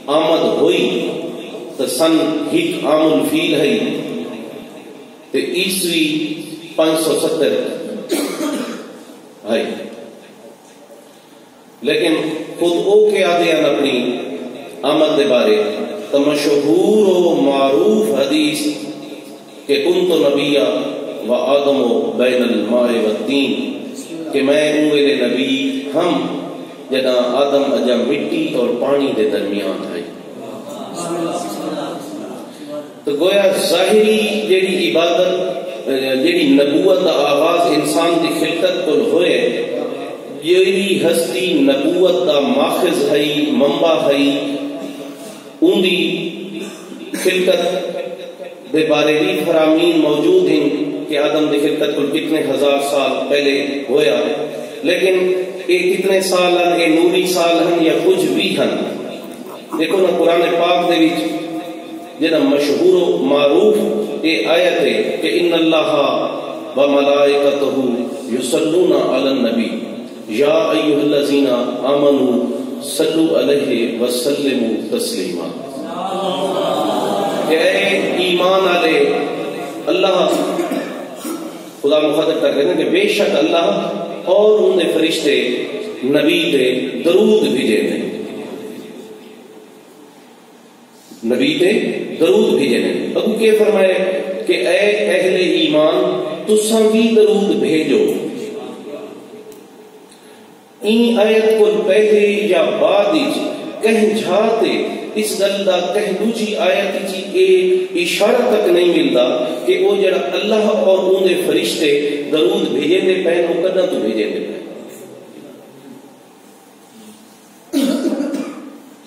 آمد ہوئی تو سن ہک عام الفیل ہے تو عیسوی 570 ہے. لیکن خود او کے آدھے ہیں اپنی آمد کے بارے تو مشہور و معروف حدیث کہ کنت نبیا و آدم بین الماء والطین کہ میں ہوں میرے نبی ہم جنا آدم اجا مٹی اور پانی دے درمیان ہے. تو گویا ظاہری جیڑی عبادت جیڑی نبوت دا آغاز انسان دی خلقت کو ہوئے جیڑی ہستی نبوت دا ماخذ ہے منبع ہے ان دی خلقت دے بارے بھی فرامین موجود ہیں کہ آدم دی خلقت کو کتنے ہزار سال پہلے ہویا. لیکن یہ کتنے سال ہیں یہ نوری سال ہیں یا کچھ بھی ہیں. دیکھو نا قرآن پاک دے وچ جنا مشہور و معروف یہ آیت ہے کہ ان اللہ و ملائکتہ یصلون علی النبی یا ایھا الذین آمنوا صلوا علیہ وسلموا تسلیما. کہ اے ایمان والے اللہ خدا مخاطب کر رہے ہیں کہ بے شک اللہ اور ان نے فرشتے نبی دے درود بھیجے نے نبی دے درود بھیجے نے. ابو کے فرمائے کہ اے اہل ایمان تساں بھی درود بھیجو. این آیت کو پہلے یا بعد کہیں جھاتے اس گل دا کہیں دوسری آیت کی ایک اشارہ تک نہیں ملتا کہ وہ جڑا اللہ اور ان دے فرشتے درود بھیجے دے پہن وہ کدہ تو بھیجے دے پہن.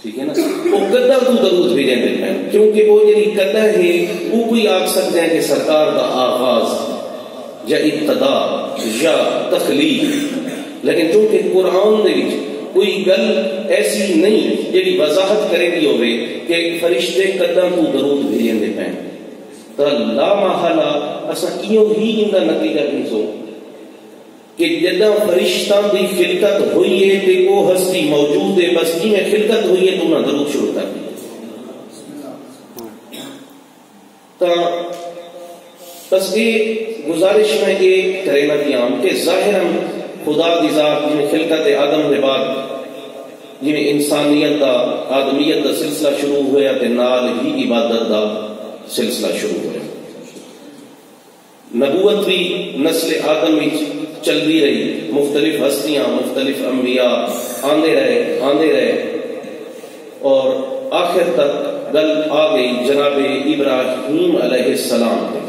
ٹھیک ہے نا وہ کدہ تو درود بھیجے دے پہن کیونکہ وہ جڑی کدہ ہے وہ کوئی آگ سکتے ہیں کہ سرکار دا آغاز یا ابتدا یا تخلیق. لیکن چونکہ قرآن دے وچ کوئی گل ایسی نہیں جیڑی وضاحت کرے گی ہوئے کہ فرشتے قدم کو درود بھیجیں دے پہن تو لا محالہ اسا کیوں ہی اندہ نتیجہ پیسو کہ جدہ فرشتان دی خلقت ہوئی ہے تے وہ ہستی موجود ہے بس کی میں خلقت ہوئی ہے تو نہ درود شروع کر دی. بس یہ گزارش میں یہ کرے گا کہ عام کہ ظاہراً خدا دی ذات جنہیں خلقت آدم دے بعد جنہیں انسانیت دا آدمیت دا سلسلہ شروع ہویا تے نال ہی عبادت دا سلسلہ شروع ہویا. نبوت بھی نسل آدم وچ چلتی رہی مختلف ہستیاں مختلف انبیاء آندے رہے اور آخر تک گل آ گئی جناب ابراہیم علیہ السلام پہ.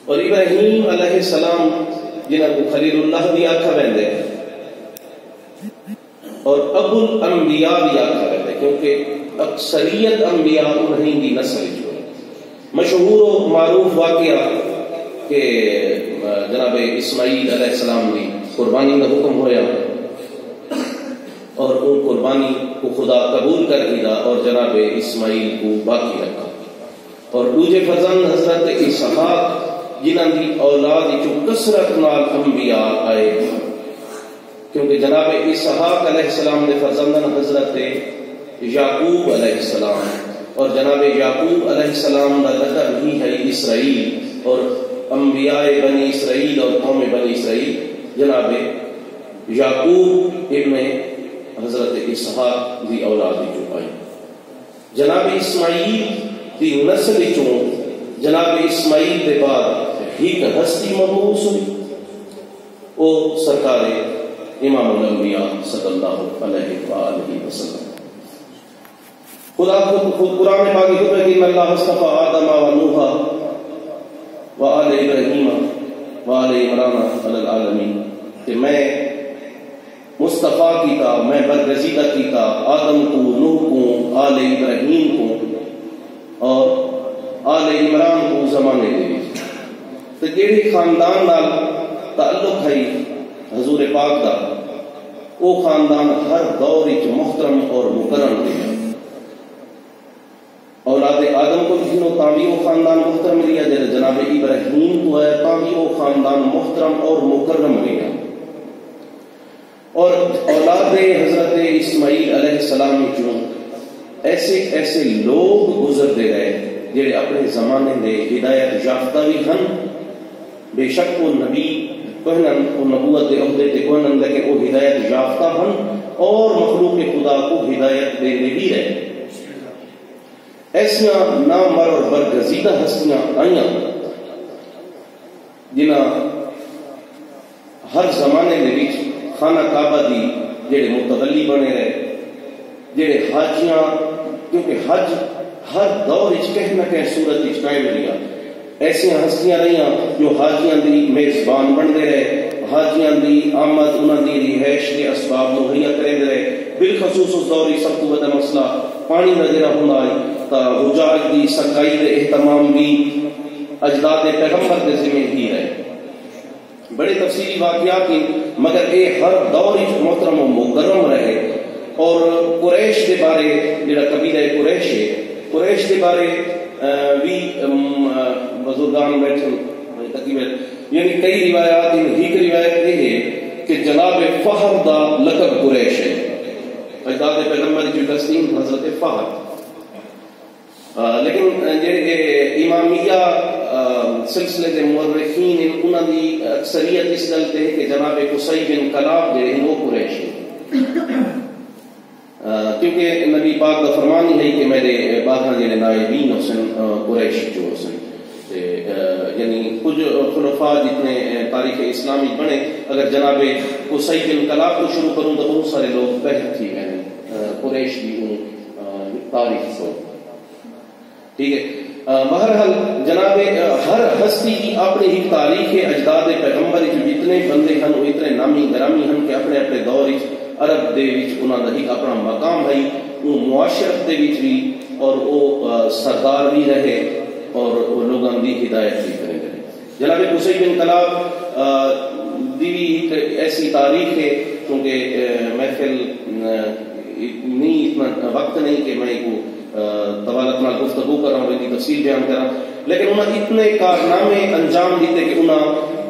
اور ابراہیم علیہ السلام جنہاں کو خلیل اللہ بھی آکھا بندے اور ابو الانبیاء بھی آکھا بندے کیونکہ اکثریت انبیاء انہیں دی نسل جو ہے. مشہور و معروف واقعہ کہ جناب اسماعیل علیہ السلام نے قربانی کا حکم ہویا اور ان قربانی کو خدا قبول کر دیا اور جناب اسماعیل کو باقی رکھا. اور دوسرے فرزند حضرت اسحاق جنہاں دی اولاد جو کثرت نال انبیاء آئے کیونکہ جناب اسحاق علیہ السلام نے فرزندن حضرت یعقوب علیہ السلام اور جناب یعقوب علیہ السلام کا لقب ہی ہے اسرائیل اور انبیاء بنی اسرائیل اور قوم بنی اسرائیل جناب یعقوب ابن حضرت اسحاق دی اولاد جو آئی. جناب اسماعیل دی نسل چوں جناب اسماعیل کے بعد ایک ہستی مبعوث ہوئی وہ سرکار امام الانبیاء صلی اللہ علیہ وآلہ وسلم. خدا خود قرآن پاک میں کہتا ہے کہ اللہ اصطفى آدم و نوح و آل ابراہیم و آل عمران علی العالمین کہ میں مصطفیٰ کیتا میں برگزیدہ کیتا آدم کو نوح کو آل ابراہیم کو اور آل عمران کو زمانے دے تو جیڑی خاندان نال تعلق ہے حضور پاک دا وہ خاندان ہر دور وچ محترم اور مکرم ہے. اولاد آدم کو جنہوں تاوی وہ خاندان محترم لیا جیسے جناب ابراہیم کو ہے تاوی وہ خاندان محترم اور مکرم لیا. اور اولاد حضرت اسماعیل علیہ السلام جو ایسے ایسے لوگ گزرتے رہے جڑے اپنے زمانے دے ہدایت یافتہ بھی ہن، بے شک وہ نبی کوہنن وہ نبوت دے عہدے تے کوہنن، لیکن وہ ہدایت یافتہ ہن اور مخلوق خدا کو ہدایت دینے بھی رہے۔ ایسیاں نامور اور برگزیدہ ہستیاں آئیاں جنہاں ہر زمانے دے وچ خانہ کعبہ دی جڑے متولی بنے رہے، جڑے حاجیاں، کیونکہ حج ہر دور وچ کہیں نہ کہیں صورت وچ قائم رہیا، ایسیاں ہستیاں رہیاں جو حاجیاں دی میزبان بنتے رہے، حاجیاں دی آمد انہاں دی رہائش کے اسباب مہیا کریں رہے۔ بالخصوص اس دور سب تو بڑا مسئلہ پانی کا جڑا ہوندا ہے تا حجاج دی سقائی دے اہتمام بھی اجداد پیغمبر دے ذمہ ہی رہے۔ بڑے تفصیلی واقعات ہیں مگر اے ہر دور محترم و مکرم رہے۔ اور قریش کے بارے جڑا قبیلہ قریش ہے، قریش کے بارے بھی بزرگان بیٹھے تقریباً یعنی کئی روایات ہیں۔ ایک روایت یہ ہے کہ جناب فہر دا لقب قریش ہے، اجداد پیغمبر کی تسلیم حضرت فہر۔ لیکن امامیہ سلسلے کے مورخین انہوں نے اکثریت اس گل تے ہے کہ جناب قصی بن کلاب جو ہیں وہ قریش ہیں، کیونکہ نبی پاک کا فرمان ہی ہے کہ میرے 12 جڑے نائبین حسن قریش جو حسن، یعنی کچھ خلفاء جتنے تاریخ اسلامی بنے، اگر جناب قصی بن کلاب کو شروع کروں تو بہت سارے لوگ بہت تھی میں قریش کی تاریخ کو، ٹھیک ہے۔ بہرحال جناب ہر ہستی کی اپنی ہی تاریخ ہے۔ اجداد پیغمبر جتنے بندے ہیں وہ اتنے نامی گرامی ہیں کہ اپنے اپنے دور عرب دے وچ انہاں دا ہی اپنا مقام ہے، وہ معاشرت دے وچ بھی اور وہ سردار بھی رہے اور وہ لوگاں دی ہدایت بھی کرے رہے۔ جناب قصی بن کلاب دی بھی ایک ایسی تاریخ ہے، کیونکہ محفل نہیں اتنا وقت نہیں کہ میں کو طوالت نال گفتگو کر رہا ہوں، ان کی تفصیل بیان کر رہا ہوں، لیکن انہوں نے اتنے کارنامے انجام دیتے کہ انہوں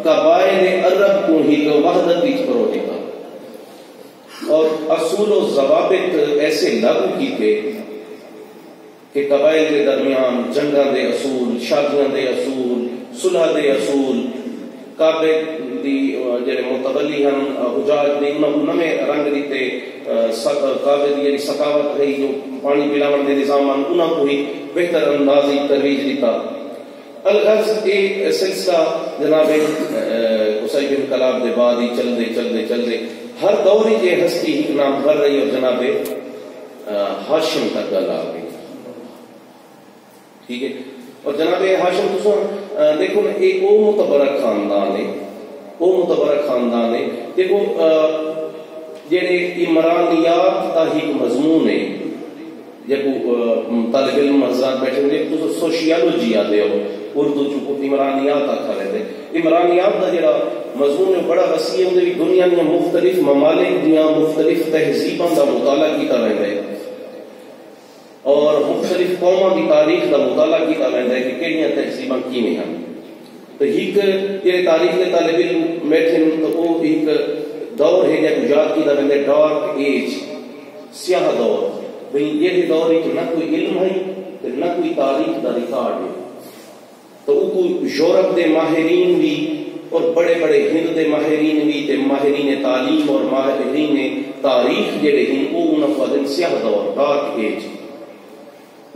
قبائل عرب کو ہی وحدت وچ پرو دیتا اور اصول و ضوابط ایسے لاگو کیتے کہ قبائل کے درمیان جنگاں دے اصول، شادیاں دے اصول، صلح دے اصول، کعبے دی جڑے متولی ہیں حجاج دی انہوں نمے رنگ دیتے، کعبے دی یعنی ثقافت ہے جو پانی پلاون دے نظام انہوں کو ہی بہتر اندازی ترویج دیتا۔ الغرض ایک سلسلہ جناب قصی بن کلاب دے بعد ہی چلدے ہر دور یہ ہستی ہی نام کر رہی اور جناب ہاشم تک گل آ گئی، ٹھیک ہے۔ اور جناب ہاشم تساں دیکھو نا ایک او متبرک خاندان ہے، دیکھو جڑے عمرانیات کا ہی مضمون ہے، جب طالب علم حضرات بیٹھے ہوئے تو سوشیالوجی آتے ہو اردو چکو عمرانیات آکھا رہتے، عمرانیات کا جڑا مضمون ہے بڑا وسیع ہے، دنیا میں مختلف ممالک دیاں مختلف تہذیباں کا مطالعہ کیتا رہتا ہے اور مختلف قوموں کی تاریخ کا مطالعہ کیتا رہتا ہے کہ کہڑیاں تہذیباں کیویں ہیں۔ تو ایک یہ تاریخ کے طالب علم بیٹھے تو وہ ایک دور ہے جب یاد کیتا رہتا ہے ڈارک ایج، سیاہ دور، بھئی یہ دور ہے کہ نہ کوئی علم ہے نہ کوئی تاریخ کا ریکارڈ ہے۔ تو وہ یورپ دے ماہرین بھی اور بڑے بڑے ہند دے ماہرین بھی تے ماہرین تعلیم اور ماہرین تاریخ جڑے ہیں وہ انہوں کو سیاہ دور ڈارک ایج،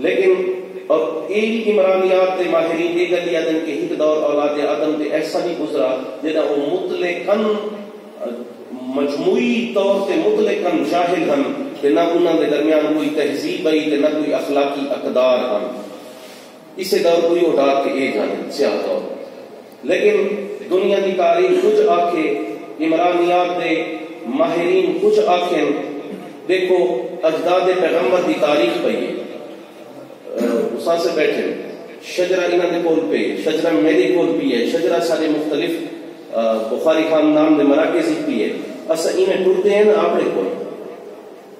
لیکن اور ایک عمرانیات دے ماہرین یہ گل یادن کہ ایک دور اولاد آدم تے ایسا بھی گزرا جہاں وہ مطلقاً مجموعی طور تے مطلقاً جاہل ہیں کہ نہ انہوں دے درمیان کوئی تہذیب ہے تے نہ کوئی اخلاقی اقدار ہیں، اسے دور کوئی وہ ڈارک ایج ہیں سیاہ دور۔ لیکن دنیا کی تاریخ کچھ آکھے، عمرانیات دے ماہرین کچھ آکھیں، دیکھو اجداد پیغمبر کی تاریخ پہ ہے اساں سے بیٹھے شجرہ انہوں نے کول پہ، شجرہ میری کول پی ہے، شجرہ سارے مختلف بخاری خاندان دے مراکز پی ہے، اسا انہیں ٹرتے ہیں اپنے کول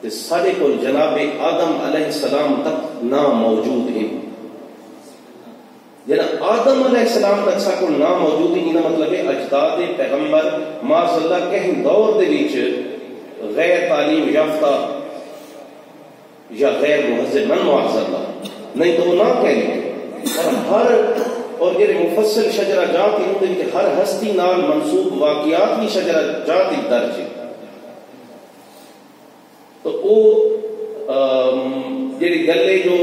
تے سارے کول جناب آدم علیہ السلام تک نام موجود ہیں، جناب آدم علیہ السلام تک سا کو نام موجود ہیں، انہا مطلب ہے اجداد پیغمبر معاذ اللہ کہیں دور دے وچ غیر تعلیم یافتہ یا غیر مہذب من معاذ اللہ نہیں تو وہ نہ کہیں اور یہ مفصل شجرہ جات ہی ہر ہستی نال منسوب واقعات کی شجرہ جات ہی درج ہے تو وہ جی گلے جو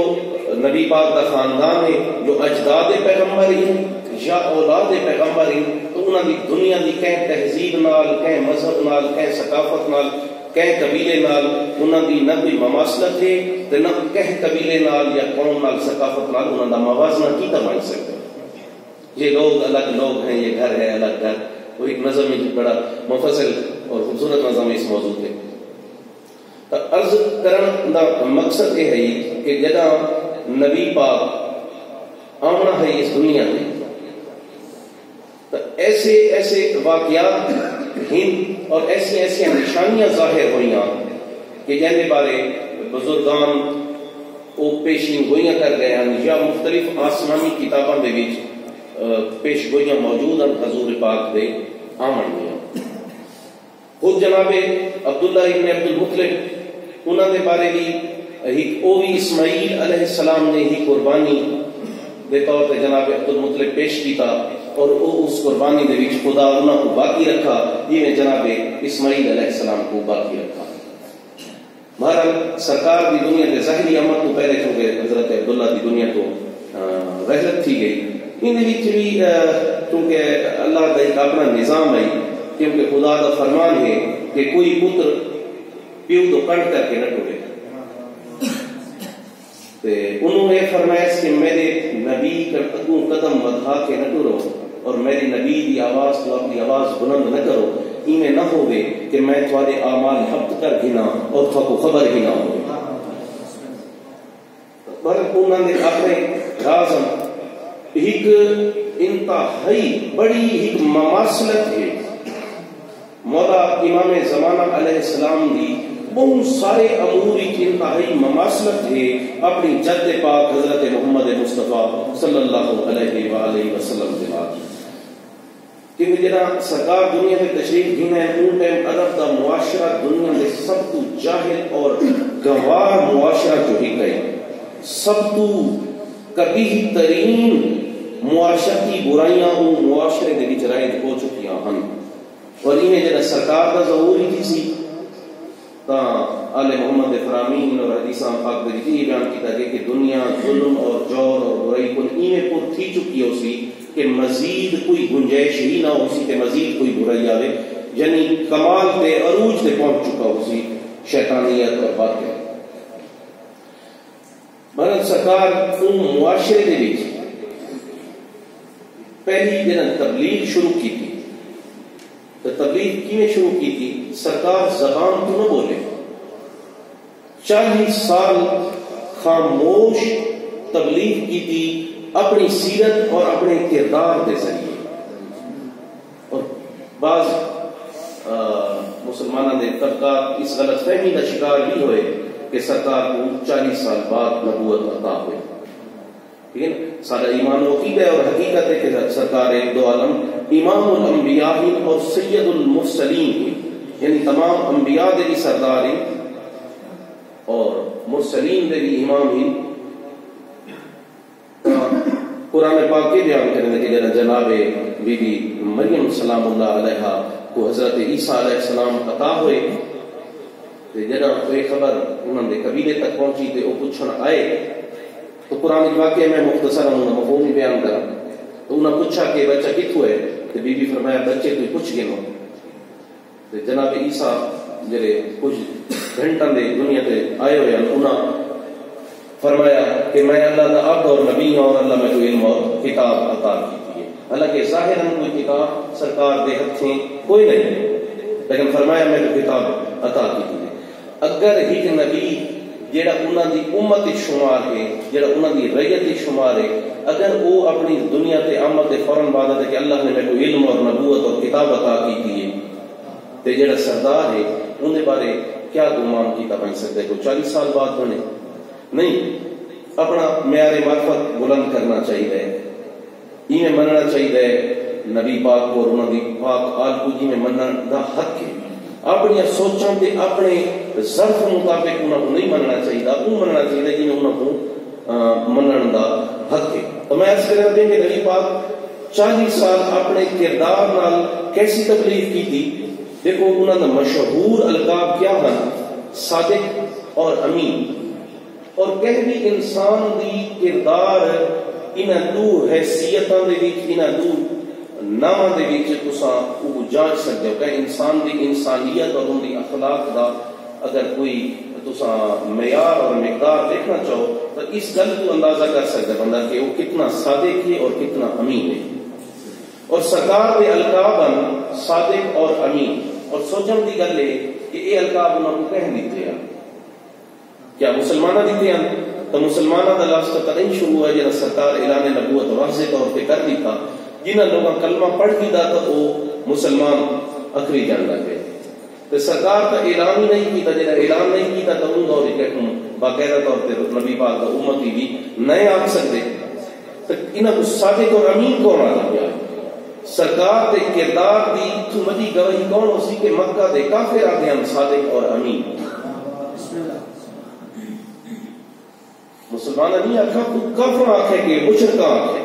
نبی پاک کا خاندان ہے جو اجداد پیغمبر ہیں یا اولاد پیغمبر ہیں تو انہوں دی دنیا دی کہیں تہذیب نال کہیں مذہب نال کہیں ثقافت نال کہیں قبیلے نال انہوں دی نہ کوئی مماثلت ہے تو نہ کہیں قبیلے نال یا قوم نال ثقافت نال انہوں دا موازنہ کی بن سکتے یہ لوگ الگ لوگ ہیں یہ گھر ہے الگ گھر وہ ایک نظم ہے بڑا مفصل اور خوبصورت نظم اس موضوع پہ عرض کرن دا مقصد یہ ہے کہ جگہ نبی پاک آمنا ہے اس دنیا میں تو ایسے ایسے واقعات ہند اور ایسی ایسی نشانیاں ظاہر ہوئیاں کہ جن بارے بزرگان وہ پیشین گوئیاں کر گئے ہیں یا مختلف آسمانی کتابوں کے بیچ پیش گوئیاں موجود ہیں حضور پاک دے آمن میں خود جناب عبداللہ ابن عبد المطلب انہوں نے بارے بھی وہ بھی اسماعیل علیہ السلام نے ہی قربانی دے طور پہ جناب عبد المطلب پیش کیتا اور وہ اس قربانی دے وچ خدا انہوں کو باقی رکھا جی جناب اسماعیل علیہ السلام کو باقی رکھا بہرحال سرکار دی دنیا کے ظاہری عمل تو پہلے چونکہ حضرت عبداللہ دی دنیا تو رحلت تھی گئی ان بھی چونکہ اللہ کا ایک اپنا نظام ہے کیونکہ خدا کا فرمان ہے کہ کوئی پتر پیو تو کٹ کر کے نہ ٹوٹے انہوں نے فرمایا کہ میرے نبی کا قدم بڑھا کے نہ ٹرو اور میری نبی کی آواز تو اپنی آواز بلند نہ کرو میں نہ ہوگے کہ میں تھوڑے اعمال حفظ کر گنا اور کو خبر ہی نہ ہوگی پر انہوں نے اپنے رازم ایک انتہائی بڑی ایک مماثلت ہے مولا امام زمانہ علیہ السلام دی بہت سارے امور کی انتہائی مماثلت ہے اپنی جد پاک حضرت محمد مصطفیٰ صلی اللہ علیہ وآلہ وسلم کے بعد کیونکہ جنا سرکار دنیا میں تشریف گھنا ہے ان ٹائم عرب دا معاشرہ دنیا میں سب تو جاہل اور گوار معاشرہ جو ہی کہے سب تو قبیح ترین معاشرتی برائیاں وہ معاشرے دے وچ رائج ہو چکیاں ہیں اور انہیں جنا سرکار دا ظہور ہی تھی سی تا آل محمد فرامین اور حدیثاں پاک دے یہ بیان کیتا گیا کہ دنیا ظلم اور جور اور برائی کو انہیں پر تھی چکی ہو سی کہ مزید کوئی گنجائش ہی نہ ہو سی کہ مزید کوئی برائی آوے یعنی کمال تے عروج تے پہنچ چکا ہو سی شیطانیت اور باطل بہرحال سرکار ان معاشرے دے وچ پہلی جنا تبلیغ شروع کی تھی تو تبلیغ کیویں شروع کی تھی سرکار زبان تو نہ بولے 40 سال خاموش تبلیغ کی تھی اپنی سیرت اور اپنے کردار کے ذریعے اور بعض مسلمانوں نے طبقات اس غلط فہمی کا شکار بھی ہوئے کہ سرکار کو 40 سال بعد نبوت عطا ہوئے ٹھیک ہے نا سارا ایمان و عقیدہ اور حقیقت ہے کہ سرکار ایک دو عالم امام الانبیاء اور سید المرسلین یعنی تمام انبیاء دے بھی سردار ہیں اور مرسلین دے بھی امام ہیں قرآن پاک کے بیان کرنے کے جناب بی بی مریم سلام اللہ علیہ کو حضرت عیسیٰ علیہ السلام عطا ہوئے جناب کوئی خبر انہوں نے قبیلے تک پہنچی تھے وہ پوچھنا آئے تو قرآن واقعے میں مختصر مفہوم بیان کرا تو انہوں نے پوچھا کہ بچہ کتوں ہے تو بی بی فرمایا بچے تو پوچھ گئے تو جناب عیسیٰ جڑے کچھ گھنٹوں دے دنیا تے آئے ہوئے انہوں فرمایا کہ میں اللہ کا عبد اور نبی ہوں اور اللہ میں کوئی علم اور کتاب عطا کی ہے حالانکہ ظاہراً کوئی کتاب سرکار دے ہتھیں کوئی نہیں لیکن فرمایا میں کوئی کتاب عطا کی ہے اگر ایک نبی جیڑا انہاں دی امت شمار ہے جیڑا انہاں دی رعیت شمار ہے اگر وہ اپنی دنیا تے آمد تے فوراً بعد ہے کہ اللہ نے میں کو علم اور نبوت اور کتاب عطا کی ہے تے جیڑا سردار ہے ان دے بارے کیا گمان کیتا بن سکتا ہے کوئی 40 سال بعد ہونے نہیں اپنا معیار معرفت بلند کرنا چاہیے انہیں مننا چاہیے نبی پاک کو اور انہوں نے پاک آل کو جی میں مننا دا حق ہے اپنی سوچوں کے اپنے ظرف مطابق انہوں کو نہیں مننا چاہیے، وہ مننا چاہیے جنہیں انہوں کو منن کا حق ہے۔ تو میں عرض کرنا دیں کہ نبی پاک 40 سال اپنے کردار نال کیسی تبلیغ کی تھی۔ دیکھو انہوں نے مشہور القاب کیا ہیں، صادق اور امین، اور کہ بھی انسان دی کردار انہاں دو حیثیتاں دے وچ، انہاں دو ناماں دے وچ تساں او جانچ سکتے ہو کہ انسان دی انسانیت اور ان دی اخلاق دا اگر کوئی تساں معیار اور مقدار دیکھنا چاہو تو اس گل کو اندازہ کر سکتے بندہ کہ وہ کتنا صادق ہے اور کتنا امین ہے۔ اور سرکار دے القاب ہیں صادق اور امین، اور سوچن دی گل ہے کہ یہ القاب انہوں کو کہہ دیتے ہیں، کیا مسلمانہ دیتے ہیں؟ تو مسلمانہ دا لفظ تو نہیں شروع ہے جنہاں سرکار اعلان نبوت واضح طور پہ کر دی تھا، جنہاں لوگاں کلمہ پڑھ دی تھا تو وہ مسلمان اکھری جان لگے۔ تو سرکار کا اعلان ہی نہیں کیتا، جنہاں اعلان نہیں کیتا تو ان دور کہ تم باقاعدہ طور پہ نبی پاک کا امتی بھی نئے آ سکتے۔ تو انہاں کو صادق اور امین کون آ گیا؟ سرکار دے کردار دی تو مدی گواہی کون ہو سی کہ مکہ دے کافر آگے ہم صادق اور امین۔ مسلمانہ نہیں آکھا، کافر آکھے کہ مشرکہ آکھے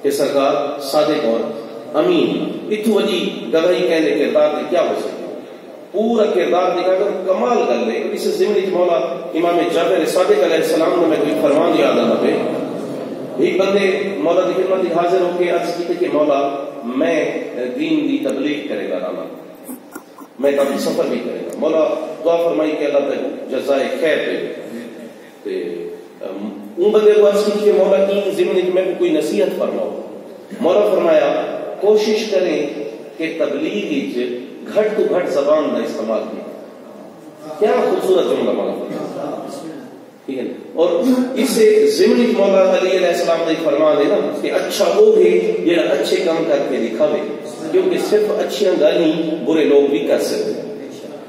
کہ سرکار صادق اور امین۔ اتو وجی گواہی کہنے کردار دی کیا ہو سکتی؟ پورا کردار دکھا کر کمال کر لے۔ اس زمین مولا امام جعفر صادق علیہ السلام نے میں کوئی فرمان یاد آنا پہ، ایک بندے مولا دی خدمت حاضر ہو کے عرض کی کہ مولا میں دین دی تبلیغ کرے گا رانا، میں کافی سفر بھی کرے گا، مولا دعا فرمائی کہ اللہ تعالی جزائے خیر دے۔ ان بندے کو عرض کی کہ مولا کی زمین میں کوئی نصیحت فرماؤ۔ مولا فرمایا کوشش کریں کہ تبلیغ گھٹ تو گھٹ زبان کا استعمال کیا۔ کیا خوبصورت جملہ مولا فرمایا، ٹھیک ہے۔ اور اس سے ضمن مولا علی علیہ السلام نے فرمان ہے نا کہ اچھا وہ ہے جڑا اچھے کام کر کے دکھاوے، کیونکہ صرف اچھیاں گالیاں برے لوگ بھی کر سکتے ہیں۔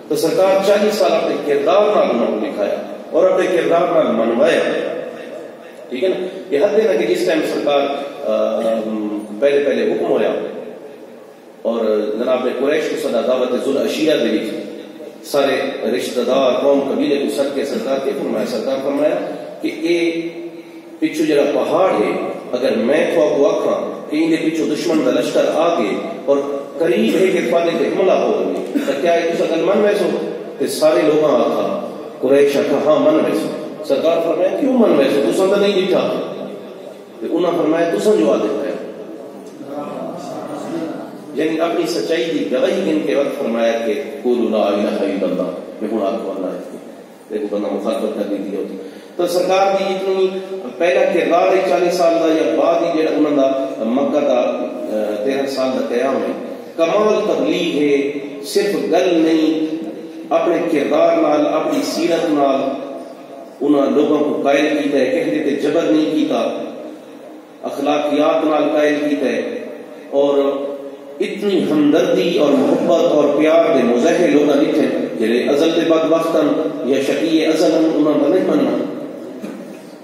تو سرکار 40 سال اپنے کردار نال انہوں نے دکھایا اور اپنے کردار نال منوایا، ٹھیک ہے نا۔ یہ حد ہے نا کہ جس ٹائم سرکار پہلے حکم ہویا اور جناب قریش کو صدا دعوت ذوالعشیرہ دے وچ سارے رشتہ دار قوم قبیلے کو سد کے سرکار کے فرمایا، سرکار فرمایا کہ اے پچھو جڑا پہاڑ ہے اگر میں کو آکھاں کہ ان پیچھو دشمن کا لشکر آ گئے اور قریب ہے کہ فادے پہ حملہ ہو گئے تو کیا ہے کس اگر من ویسو؟ کہ سارے لوگاں آکھا، قریش آکھا ہاں من ویسو۔ سرکار فرمایا کیوں من ویسو؟ تساں تو نہیں دیکھا۔ انہاں فرمایا تساں جو دیتا ہے، یعنی اپنی سچائی کی گواہی دن کے وقت فرمایا کہ قولوا لا الہ الا اللہ، میں ہوں آپ کو اللہ ہے۔ دیکھو بندہ مخاطب کر دی ہوتی تو سرکار کی اتنی پہلا کردار ہے 40 سال کا یا بعد ہی جڑا انہوں کا مکہ کا 13 سال کا قیام ہے، کمال تبلیغ ہے، صرف گل نہیں، اپنے کردار نال اپنی سیرت نال انہوں لوگوں کو قائل کیتا ہے، کہہ دیتے جبر نہیں کیتا، اخلاقیات نال قائل کیتا ہے، اور اتنی ہمدردی اور محبت اور پیار دے مظاہرے لوگ لکھے جڑے ازل دے بدبختن یا شقی ازل انہوں نے نہیں مننا،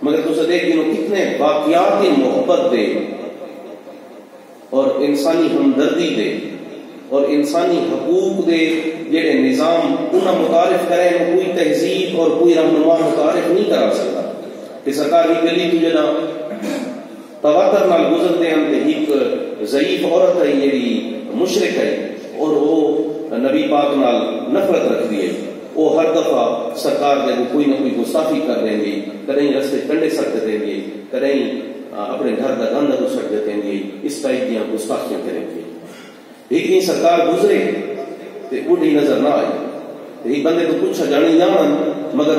مگر تو دیکھ دنوں کتنے واقعات محبت دے اور انسانی ہمدردی دے اور انسانی حقوق دے جڑے نظام انہاں متعارف کرے، کوئی تہذیب اور کوئی رہنما متعارف نہیں کرا سکتا کہ سرکار کی گلی تو جنا تواتر نال گزرتے ہیں تے ایک ضعیف عورت ہے جیڑی مشرک ہے اور وہ نبی پاک نال نفرت رکھتی ہے، وہ ہر دفعہ سرکار دے کوئی نہ کوئی گستاخی کر دیں گے، کدیں رستے کنڈے سٹ دیں گے، کدیں اپنے گھر کا گند کو سٹ دیں گے، اس ٹائپ کی گستاخیاں کریں گے۔ ایک دن سرکار گزرے تے بوڑھی نظر نہ آئی، ایک بندے کو پوچھا جانی جان مگر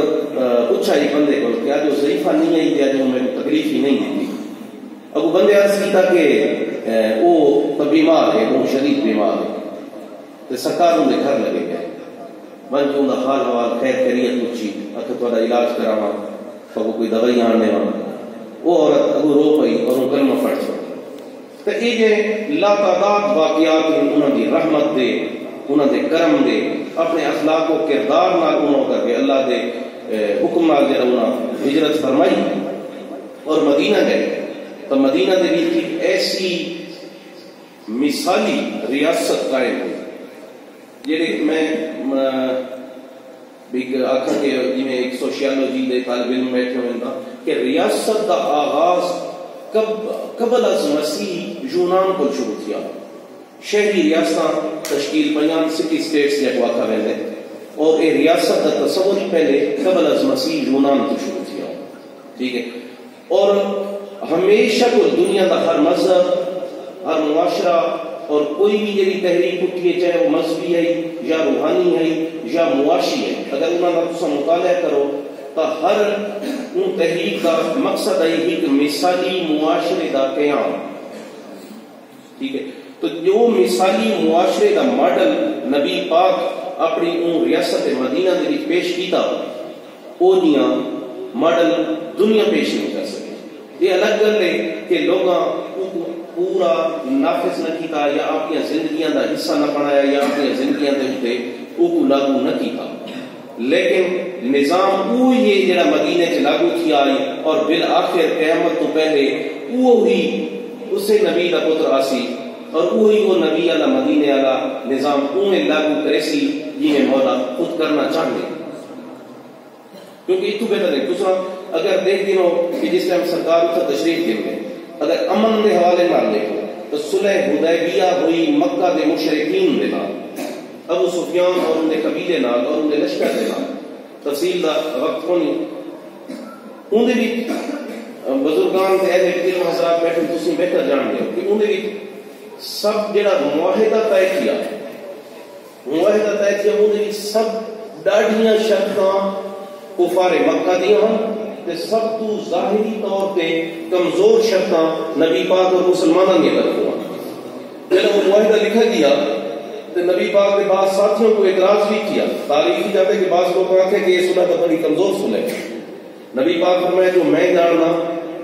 پوچھا ایک بندے کو کہ آج وہ ضعیفہ نہیں آئی تھی، آج وہ میرے تکلیف ہی نہیں دیتی۔ اب وہ بندے عرض کیتا کہ وہ تو بیمار ہے، وہ شدید بیمار ہے، تو سرکار ان کے گھر لگے گئے، من جو انہیں حال حوال خیر خیریت پوچھی، اکھے تھوڑا علاج کراواں، تو کوئی دوائی آنے والا، وہ عورت ابو رو پئی اور وہ کلمہ پڑھ چھوڑی۔ تو یہ جو لاتعداد واقعات ہیں انہوں کی رحمت دے، انہوں دے کرم دے، اپنے اخلاق و کردار نال انہوں کر کے اللہ دے حکم نال جڑا انہوں ہجرت فرمائی اور مدینہ گئے، تو مدینہ دے بھی ایسی مثالی ریاست قائم ہوئی جڑے میں آخا کہ جی میں ایک سوشیالوجی دے طالب علم بیٹھے ہوئے کہ ریاست دا آغاز قبل از مسیح یونان کو شروع کیا. شہری ریاست تشکیل پنجان سٹی اسٹیٹس جب واقع ویندے اور یہ ریاست کا تصور ہی پہلے قبل از مسیح یونان کو شروع کیا. ٹھیک ہے. اور ہمیشہ کو دنیا کا ہر مذہب ہر معاشرہ اور کوئی بھی جی تحریک اٹھی ہے چاہے وہ مذہبی ہے یا روحانی ہے یا معاشی ہے اگر انہوں نے تسا مطالعہ کرو تو ہر ان تحریک کا مقصد ہے ایک مثالی معاشرے کا قیام. ٹھیک ہے. تو جو مثالی معاشرے کا ماڈل نبی پاک اپنی ان ریاست مدینہ کے پیش کیتا وہ دیاں ماڈل دنیا پیش نہیں کر سکے. یہ الگ گل ہے کہ لوگ پورا نافذ نہ کیتا یا اپنی زندگیاں کا حصہ نہ بنایا یا اپنی زندگیاں کے اتنے وہ لاگو نہ کیتا لیکن نظام وہی جڑا مدینے چ لاگو کیا آئی اور بالآخر قیامت تو پہلے وہی اسے نبی کا پتر آسی اور وہی وہ نبی والا مدینے والا نظام انہیں لاگو کرے سی جنہیں مولا خود کرنا چاہتے. کیونکہ اتو بہتر ہے. دوسرا اگر دیکھ دنو کہ جس ٹائم سرکار اتنا تشریف دیں گے اگر امن کے حوالے نہ دیکھو تو صلح حدیبیہ ہوئی مکہ کے مشرکین کے نال ابو سفیان اور ان کے قبیلے نال اور ان کے لشکر کے نال تفصیل کا وقت ہونی ان بھی بزرگان کے اہل علم حضرات بیٹھے تسی بہتر جان گے کہ ان بھی سب جڑا معاہدہ طے کیا ان بھی سب ڈاڑیاں شرطاں کفار مکہ دیا ہوں تے سب تو ظاہری طور پہ کمزور شرطاں نبی پاک اور مسلمانوں نے رکھوا. جب وہ معاہدہ لکھا گیا تو نبی پاک کے بعض ساتھیوں کو اعتراض بھی کیا. تعریف کی جاتے کہ بعض لوگ کہتے ہیں کہ یہ صلح تو بڑی کمزور صلح ہے. نبی پاک فرمایا جو میں جاننا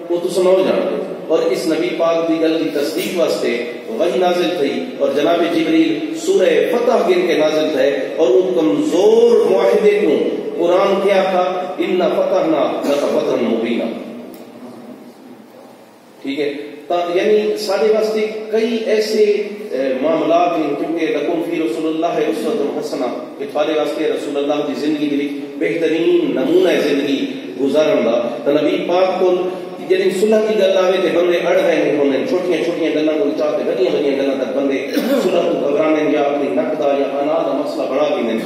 وہ تو سنو جانتے. اور اس نبی پاک کی گل کی تصدیق واسطے وحی نازل تھی اور جناب جبریل سورہ فتح گن کے نازل تھے اور ان کمزور معاہدے کو قرآن کیا تھا اِنَّا فَتَحْنَا لَكَ فَتْحًا مُبِينًا. ٹھیک ہے. یعنی سارے واسطے کئی ایسے معاملات ہیں کیونکہ لکم فی رسول اللہ اسوۃ حسنہ کہ تھوڑے واسطے رسول اللہ کی زندگی دی بہترین نمونہ زندگی گزارن دا. تو نبی پاک کو جن صلح کی گل آئے تو بندے اڑ رہے ہیں ہونے چھوٹیاں چھوٹیاں گلاں کو چاہتے بڑیاں بڑیاں گلاں تک بندے صلح کو گھبرانے یا اپنی نک دا یا انا دا مسئلہ بنا دیندے.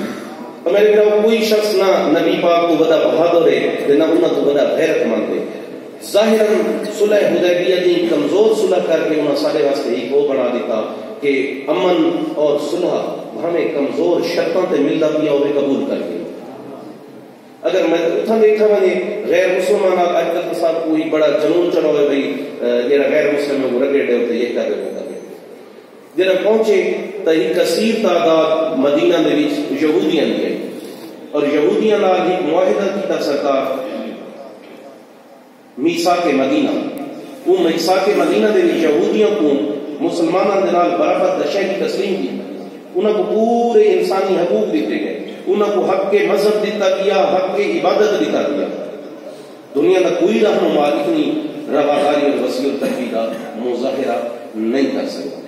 اور میرے بھائی کوئی شخص نہ نبی پاک کو بڑا بہادر ہے نہ انہاں تو بڑا غیرت مند ہے. ظاہراً صلح حدیبیہ کی کمزور صلح کر کے انہوں نے سارے واسطے ایک وہ بنا دیتا کہ امن اور صلح ہمیں کمزور شرطوں تے ملتا پیا وہ قبول کر کے. اگر میں اتنا دیکھا میں غیر مسلمان آج کل کے ساتھ کوئی بڑا جنون چڑھا ہوئے بھائی یہ غیر مسلم ہے وہ رگڑ دے ہوتے یہ کر دے ہوتا ہے. جب پہنچے تو ایک کثیر تعداد مدینہ میں یہودیاں دی گئی اور یہودیاں نال ایک معاہدہ کیتا سرکار میثاق مدینہ. وہ میثاق مدینہ دے یہودیوں کو مسلمانوں دے نال برابر دشہری تسلیم کی. انہوں کو پورے انسانی حقوق دیتے گئے. انہوں کو حق کے مذہب دیتا گیا حق کے عبادت دیتا گیا. دنیا کا کوئی رہنما اتنی رواداری اور وسیع التحویل کا مظاہرہ نہیں کر سکتا.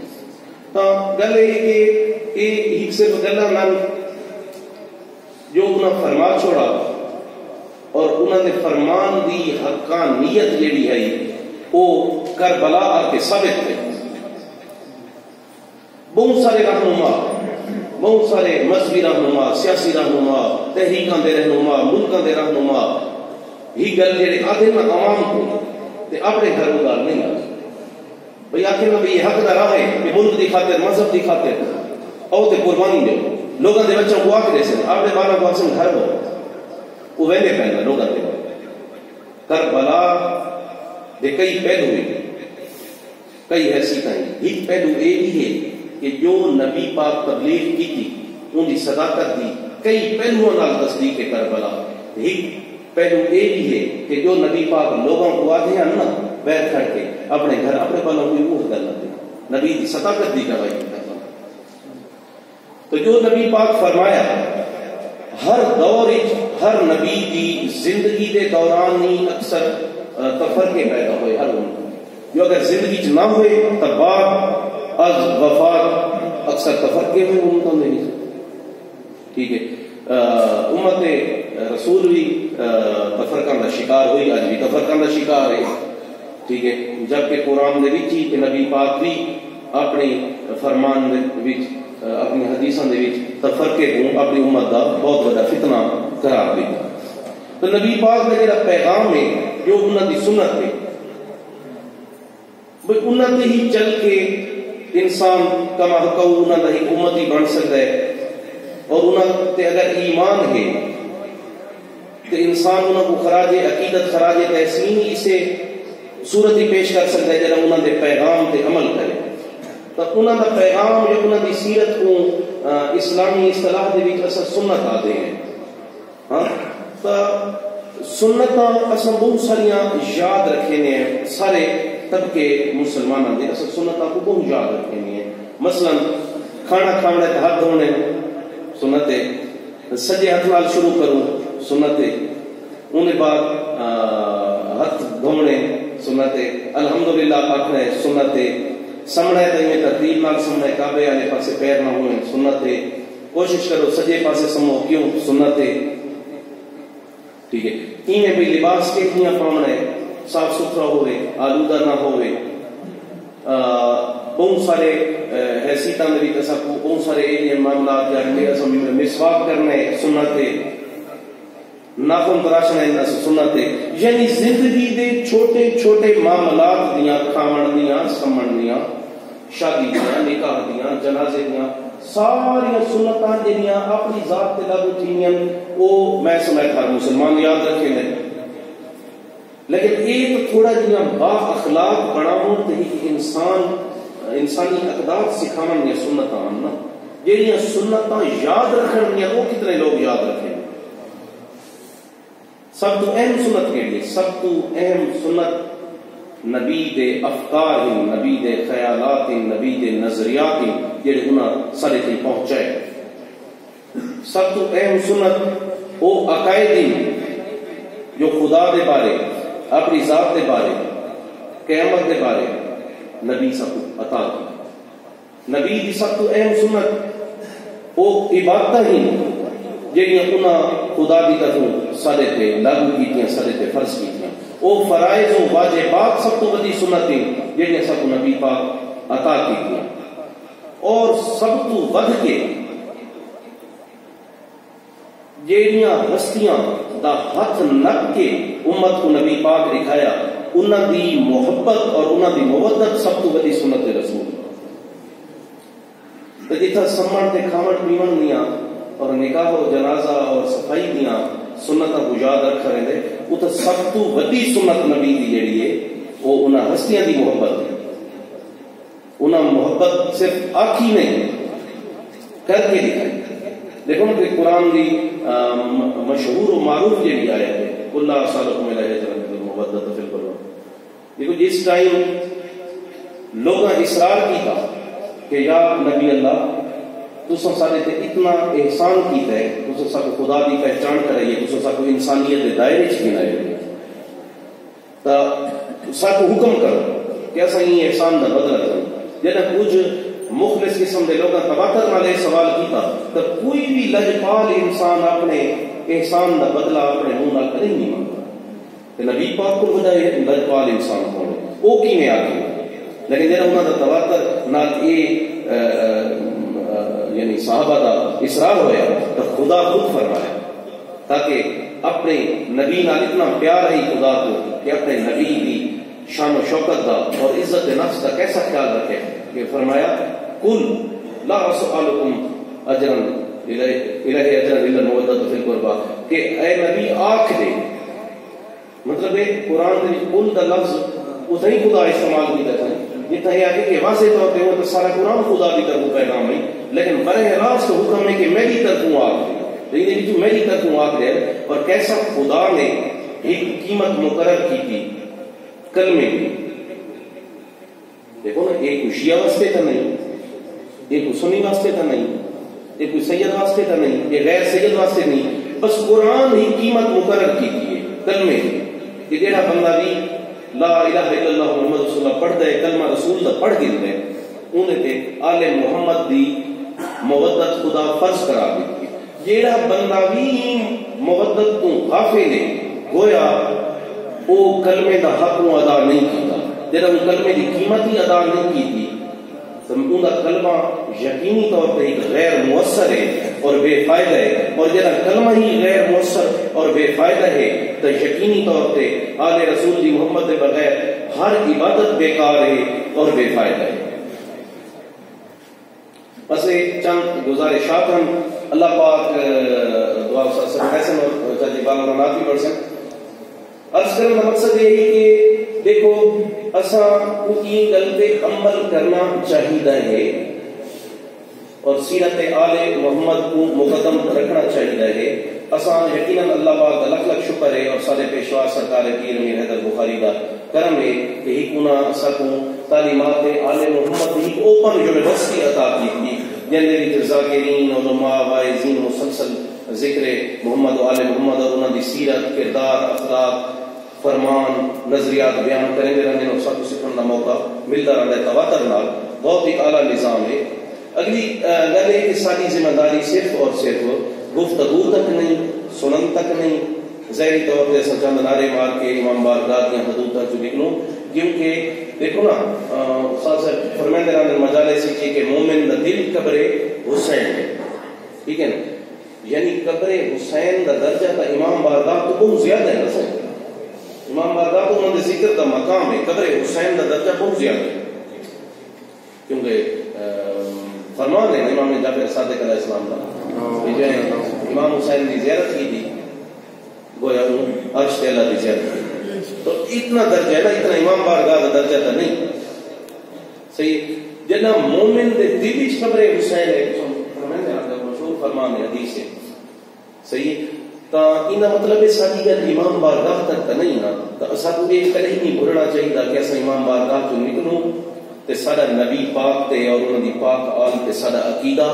تو گل یہ کہ ایک صرف گلاں نال جو انہوں فرما چھوڑا اور انہوں نے فرمان دی حقانیت جیڑی ہے وہ کربلا آ کے ثابت ہے. بہت سارے رہنما بہت سارے مذہبی رہنما سیاسی رہنما تحریکاں دے رہنما ملکاں دے رہنما ہی گل جڑے آدھے نا عوام کو تے اپنے گھر ادار نہیں آتے بھئی آخر میں یہ حق دا راہ ہے کہ ملک دی خاطر مذہب دی خاطر او تے قربانی دے لوگاں دے بچوں کو آکھ دے سن اپنے بالا کو آسن گھر ہو وہ ویندے پہنا لوگاں دے کربلا دے کئی پہلو ہوئے کئی حیثیتاں ہیں. ایک پہلو یہ بھی ہے کہ جو نبی پاک تبلیغ کی تھی ان کی صداقت دی کئی پہلوؤں نال تصدیق کربلا. ایک پہلو یہ بھی ہے کہ جو نبی پاک لوگوں کو آتے ہیں نا بیٹھ کر کے اپنے گھر اپنے بالوں کوئی وہ گل نہ نبی کی صداقت دی گواہی کرنا. تو جو نبی پاک فرمایا ہر دور ہر نبی کی زندگی دے دوران ہی اکثر تفرقے پیدا ہوئے ہر ان جو اگر زندگی نہ ہوئے تو بعد از وفات اکثر تفرقے ہوئے ان کو نہیں. ٹھیک ہے. امت رسول بھی تفرقہ کا شکار ہوئی، اج بھی تفرقہ کا شکار ہے. ٹھیک ہے. جبکہ قرآن دے وچ ہی نبی پاک بھی اپنی فرمان دے وچ اپنی حدیثاں دے وچ تفرقے کو اپنی امت دا بہت بڑا فتنہ قرار دیتا. تو نبی پاک کا جڑا پیغام ہے جو انہاں دی سنت ہے، بھئی انہاں تے ہی چل کے انسان کما حقو انہاں دا ایک امتی بن سکتا ہے. اور انہاں تے اگر ایمان ہے تو انسان انہاں کو خراج عقیدت خراج تحسین اسے صورت ہی پیش کر سکتا ہے جب انہاں دے پیغام تے عمل کرے. تو انہاں دا پیغام یا انہاں دی سیرت کو اسلامی اصطلاح دے وچ اصل سنت آتے ہیں. ہاں تو سنتاں اصل بہت ساریاں یاد رکھے نے سارے طبقے مسلمانوں دے اصل سنتاں کو بہت یاد رکھے نے. مثلا کھانا کھانا تے ہاتھ دھونے سنت ہے، سجے ہاتھ نال شروع کروں سنت ہے، ان بعد ہاتھ دھونے سنت ہے، الحمدللہ آخنا ہے سنت ہے، سمنا ہے تو ترتیب نال سمنا ہے، کعبے والے پاسے پیر نہ ہوئے سنت ہے، کوشش کرو سجے پاسے سمو کیوں سنت ہے. ٹھیک ہے. ایویں بھی لباس کے کیاں پاؤنا ہے، صاف ستھرا ہوئے، آلودہ نہ ہوئے. بہت سارے حیثیتاں دے وچ اساں کو بہت سارے یہ معاملات جڑے اساں مسواک کرنے سنت ہے، ناخن تراشنے سنت ہے. یعنی زندگی دے چھوٹے چھوٹے معاملات دیاں کھاون دیاں سمن دیاں شادی دیاں نکاح دیاں جنازے دیاں ساری سنتاں جڑیاں اپنی ذات تے لاگو تھیاں وہ میں سمجھ ہر مسلمان یاد رکھے نے. لیکن ایک تھوڑا جہاں با اخلاق بناؤ تے انسانی اقدار سکھاون دیا سنتاں نا جہاں سنتاں یاد رکھن دیا وہ کتنے لوگ یاد رکھیں. سب تو اہم سنت کے لیے سب تو اہم سنت نبی دے افکار ہیں، نبی دے خیالات ہیں، نبی دے نظریات ہیں جڑے انہاں سارے تک پہنچائے. سب تو اہم سنت وہ عقائد ہیں جو خدا دے بارے اپنی ذات دے بارے قیامت دے بارے نبی سب کو عطا کی. نبی دی سب تو اہم سنت وہ عبادتاں ہی جہاں انہاں خدا دی طرف سارے تے لاگو کیتیاں سارے تے فرض کیتیاں. وہ فرائض و واجبات سب تو بڑی سنت ہیں جہاں سب کو نبی پاک عطا کیتیاں. اور سب تو ود کے جہاں ہستیاں دا ہاتھ نک کے امت کو نبی پاک دکھایا انہاں دی محبت اور انہاں دی مودت سب تو بڑی سنت رسول. تو جتنا سمن تے کھاون پیون دیاں اور نکاح و جنازہ اور صفائی دیاں سنتاں کو یاد رکھ رہے وہ تو سب تو بڑی سنت نبی دی جڑی ہے وہ انہاں ہستیاں دی محبت ہے. انہاں محبت صرف آکھی نہیں کر کے دکھائی. دیکھو نا کہ قرآن دی مشہور و معروف جڑی آیت ہے اللہ صالحکم علیہ المودۃ فی القربہ. دیکھو جس ٹائم لوگاں اصرار کیتا کہ یا نبی اللہ تساں سارے تے اتنا احسان کیتا ہے، تساں سب خدا دی پہچان کرائیے، تساں سب انسانیت دے دائرے چ گنائے تا سب حکم کرو کہ اساں یہ احسان دا بدلہ کرو. جنہ کچھ مخلص قسم دے لوگاں تباتر والے سوال کیتا تو کوئی بھی لجپال انسان اپنے احسان دا بدلہ اپنے منہ نال کدی نہیں مانگتا. نبی پاک کو بدائے لجپال انسان کون ہے وہ کیویں آکھے. لیکن جنہ انہاں دا تباتر نال یعنی صحابہ دا اصرار ہویا تو خدا خود فرمایا تاکہ اپنے نبی نال اتنا پیار ہے خدا کو کہ اپنے نبی دی شان و شوکت دا اور عزت نفس کا کیسا خیال رکھے کہ فرمایا قل لا اسألکم اجرا الہ اجرا الا المودۃ فی القربہ کہ اے نبی آکھ دے مطلب ہے قرآن دے قل دا لفظ اتنی خدا استعمال کیتا ہے جتنا یہ آگے کہ واضح طور پہ تو سارا قرآن خدا کی طرف پیغام ہے لیکن براہ راست حکم ہے کہ میری طرفوں آکھ دے لیکن جو میری طرفوں آکھ دے اور کیسا خدا نے ایک قیمت مقرر کی تھی کلمے کی. دیکھو نا ایک شیعہ واسطے تو نہیں، ایک سنی واسطے تو نہیں، ایک سید واسطے تو نہیں، یہ غیر سید واسطے نہیں، بس قرآن ہی قیمت مقرر کی تھی کلمے کی. جہاں بندہ بھی لا الہ الا اللہ محمد رسول اللہ پڑھ دے کلمہ رسول دا پڑھ گئے انہیں تے آل محمد دی مودت خدا فرض قرار دیتی. جیڑا بندہ بھی محبت تو غافل ہے گویا وہ کلمے دا حق ادا نہیں کیتا، جڑا وہ کلمے دی قیمت ہی ادا نہیں کیتی تو ان کا کلمہ یقینی طور پہ ایک غیر مؤثر ہے اور بے فائدہ ہے، اور جڑا کلمہ ہی غیر مؤثر اور بے فائدہ ہے تو یقینی طور پہ آل رسول دی محمد کے بغیر ہر عبادت بیکار ہے اور بے فائدہ ہے۔ بس چند گزارشات ہم اللہ پاک دعا حسن اور چاچی باغ بھی پڑھ سکتے۔ عرض کرنے کا مقصد یہ ہے کہ دیکھو اساں کی گل پہ عمل کرنا چاہیے ہے اور سیرت آل محمد کو مقدم رکھنا چاہیے ہے۔ اساں یقیناً اللہ پاک کا لکھ لکھ شکر ہے اور سارے پیشوا سرکار پیر امیر حیدر بخاری کا کرم ہے کہ ہی کونا اساں کو تعلیمات آل محمد ہی اوپن یونیورسٹی عطا کی تھی جن دے ذاکرین علماء واعظین مسلسل ذکر محمد و آل محمد اور انہاں دی سیرت کردار اخلاق فرمان نظریات بیان کریں گے رہنے اور سب کو سکھن کا موقع ملتا رہتا ہے تواتر نال بہت ہی اعلیٰ نظام ہے۔ اگلی گل ہے کہ ساری ذمہ داری صرف اور صرف گفتگو تک نہیں سنن تک نہیں، ظاہری طور پہ چند نعرے مار کے امام بارگاہ کی حدود تک جو نکلوں، کیونکہ دیکھو نا استاد صاحب فرمائندے رہنے مجالے سے کہ مومن دا دل قبر حسین ہے، ٹھیک ہے نا، یعنی قبر حسین کا درجہ کا امام بارگاہ تو بہت زیادہ ہے نا، امام بارگاہ تو انہوں نے ذکر کا مقام ہے، قبر حسین کا درجہ بہت زیادہ ہے، کیونکہ فرمان ہے امام جعفر صادق علیہ السلام کا امام حسین کی زیارت کی تھی گویا عرش تے اللہ کی زیارت کی، تو اتنا درجہ ہے نا، اتنا امام بارگاہ کا درجہ تو نہیں صحیح۔ جنا مومن دے دل وچ قبر حسین ہے، مشہور فرمان ہے حدیث ہے صحیح، تا اینا مطلب ہے ساری گل امام بارگاہ تک نہیں نا، تو اساں کو یہ کدی نہیں بھولنا چاہیے کہ اساں امام بارگاہ تو نکلوں تے سارا نبی پاک تے اور انہاں دی پاک آل تے سارا عقیدہ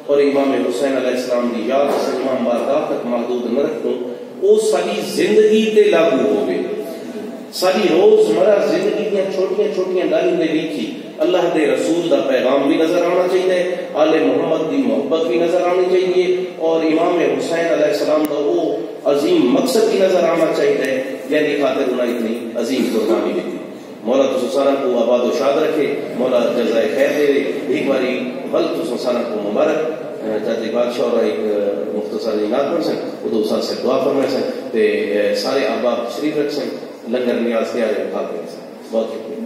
اور امام حسین علیہ السلام دی یاد اساں امام بارگاہ تک محدود نہ رکھوں، وہ ساری زندگی تے لاگو ہوگی، ساری روزمرہ زندگی دیا چھوٹیاں چھوٹیاں گلاں دے وچ اللہ دے رسول دا پیغام بھی نظر آنا چاہیے، آل محمد دی محبت بھی نظر آنی چاہیے، اور امام حسین علیہ السلام کا وہ عظیم مقصد بھی نظر آنا چاہیے جن کی خاطر انہیں اتنی عظیم قربانی دی۔ مولا تو سارا کو آباد و شاد رکھے، مولا جزائے خیر دے، ایک باری ول تو سارا کو مبارک چاچی بادشاہ اور ایک مختصر نعت پڑھ سن وہ ساتھ سے دعا فرمائے سن تے سارے احباب شریف رکھ سن، لنگر نیاز تیار ہے، بہت شکریہ۔